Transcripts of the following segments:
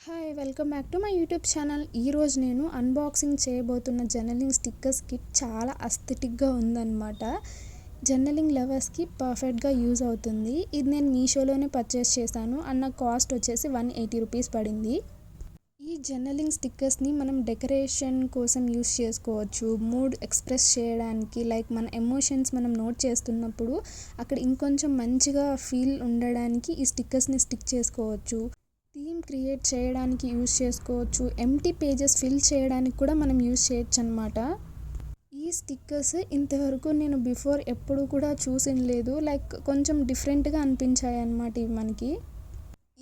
Hi welcome back to my YouTube channel. ఈరోజు నేను unboxing చేయబోతున్న జర్నలింగ్ స్టిక్కర్స్ కిట్ చాలా అస్థెటిక్గా ఉందన్నమాట. జర్నలింగ్ లవర్స్కి పర్ఫెక్ట్గా యూజ్ అవుతుంది. ఇది నేను మీషోలోనే పర్చేస్ చేశాను అండ్ నా కాస్ట్ వచ్చేసి 180 రూపీస్ పడింది. ఈ జర్నలింగ్ స్టిక్కర్స్ని మనం డెకరేషన్ కోసం యూస్ చేసుకోవచ్చు, మూడ్ ఎక్స్ప్రెస్ చేయడానికి, లైక్ మన ఎమోషన్స్ మనం నోట్ చేస్తున్నప్పుడు అక్కడ ఇంకొంచెం మంచిగా ఫీల్ ఉండడానికి ఈ స్టిక్కర్స్ని స్టిక్ చేసుకోవచ్చు. థీమ్ క్రియేట్ చేయడానికి యూస్ చేసుకోవచ్చు, ఎంప్టీ పేజెస్ ఫిల్ చేయడానికి కూడా మనం యూస్ చేయొచ్చు అనమాట. ఈ స్టిక్కర్స్ ఇంతవరకు నేను బిఫోర్ ఎప్పుడు కూడా చూసిన లేదు, లైక్ కొంచెం డిఫరెంట్గా అనిపించాయి అన్నమాట ఇవి మనకి.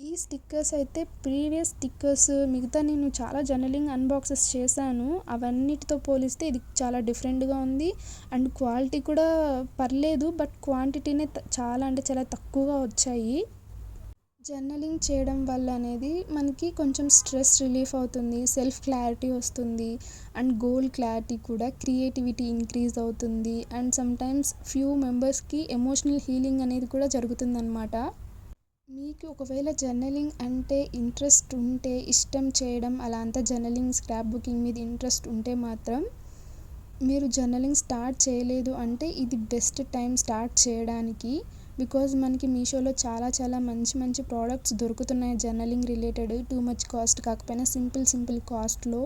ఈ స్టిక్కర్స్ అయితే ప్రీవియస్ స్టిక్కర్స్ మిగతా నేను చాలా జర్నలింగ్ అన్బాక్సెస్ చేశాను, అవన్నిటితో పోలిస్తే ఇది చాలా డిఫరెంట్గా ఉంది అండ్ క్వాలిటీ కూడా పర్లేదు, బట్ క్వాంటిటీనే చాలా అంటే చాలా తక్కువగా వచ్చాయి. జర్నలింగ్ చేయడం వల్ల అనేది మనకి కొంచెం స్ట్రెస్ రిలీఫ్ అవుతుంది, సెల్ఫ్ క్లారిటీ వస్తుంది అండ్ గోల్ క్లారిటీ కూడా, క్రియేటివిటీ ఇంక్రీజ్ అవుతుంది అండ్ సమ్టైమ్స్ ఫ్యూ మెంబర్స్కి ఎమోషనల్ హీలింగ్ అనేది కూడా జరుగుతుందన్నమాట. మీకు ఒకవేళ జర్నలింగ్ అంటే ఇంట్రెస్ట్ ఉంటే, ఇష్టం చేయడం అలా అంతా జర్నలింగ్ స్క్రాప్ బుకింగ్ మీద ఇంట్రెస్ట్ ఉంటే మాత్రం మీరు జర్నలింగ్ స్టార్ట్ చేయలేదు అంటే ఇది బెస్ట్ టైం స్టార్ట్ చేయడానికి. బికాజ్ మనకి మీషోలో చాలా మంచి ప్రోడక్ట్స్ దొరుకుతున్నాయి journaling related, too much cost కాకపోయినా సింపుల్ కాస్ట్లో.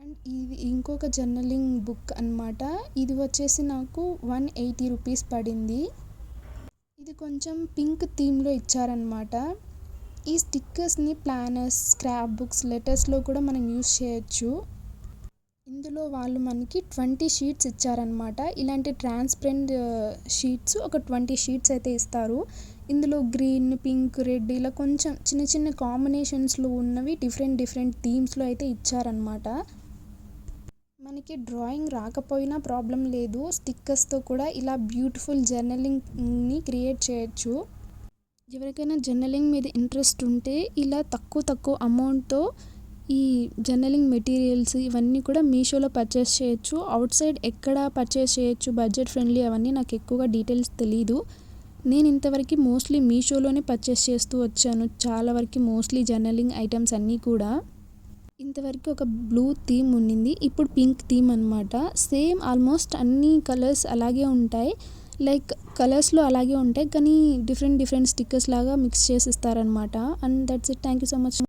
అండ్ ఇది ఇంకొక జర్నలింగ్ బుక్ అన్నమాట. ఇది వచ్చేసి నాకు 180 రూపీస్ పడింది. ఇది కొంచెం పింక్ థీమ్లో ఇచ్చారనమాట. ఈ స్టిక్కర్స్ని ప్లానర్స్, స్క్రాప్ బుక్స్, లెటర్స్లో కూడా మనం యూస్ చేయొచ్చు. ఇందులో వాళ్ళు మనకి 20 షీట్స్ ఇచ్చారనమాట. ఇలాంటి ట్రాన్స్పరెంట్ షీట్స్ ఒక 20 షీట్స్ అయితే ఇస్తారు. ఇందులో గ్రీన్, పింక్, రెడ్ ఇలా కొంచెం చిన్న కాంబినేషన్స్లో ఉన్నవి డిఫరెంట్ థీమ్స్లో అయితే ఇచ్చారనమాట. మనకి డ్రాయింగ్ రాకపోయినా ప్రాబ్లం లేదు, స్టిక్కర్స్తో కూడా ఇలా బ్యూటిఫుల్ జర్నలింగ్ని క్రియేట్ చేయొచ్చు. ఎవరికైనా జర్నలింగ్ మీద ఇంట్రెస్ట్ ఉంటే ఇలా తక్కువ అమౌంట్తో ఈ జర్నలింగ్ మెటీరియల్స్ ఇవన్నీ కూడా మీషోలో పర్చేస్ చేయొచ్చు. అవుట్ సైడ్ ఎక్కడ పర్చేస్ చేయొచ్చు, బడ్జెట్ ఫ్రెండ్లీ అవన్నీ నాకు ఎక్కువగా డీటెయిల్స్ తెలీదు. నేను ఇంతవరకు మోస్ట్లీ మీషోలోనే పర్చేస్ చేస్తూ వచ్చాను చాలా వరకు, మోస్ట్లీ జర్నలింగ్ ఐటమ్స్ అన్నీ కూడా. ఇంతవరకు ఒక బ్లూ థీమ్ ఉండింది, ఇప్పుడు పింక్ థీమ్ అనమాట. సేమ్ ఆల్మోస్ట్ అన్ని కలర్స్ అలాగే ఉంటాయి, లైక్ కలర్స్లో అలాగే ఉంటాయి కానీ డిఫరెంట్ స్టిక్కర్స్ లాగా మిక్స్ చేసి ఇస్తారనమాట. And that's it. Thank you so much.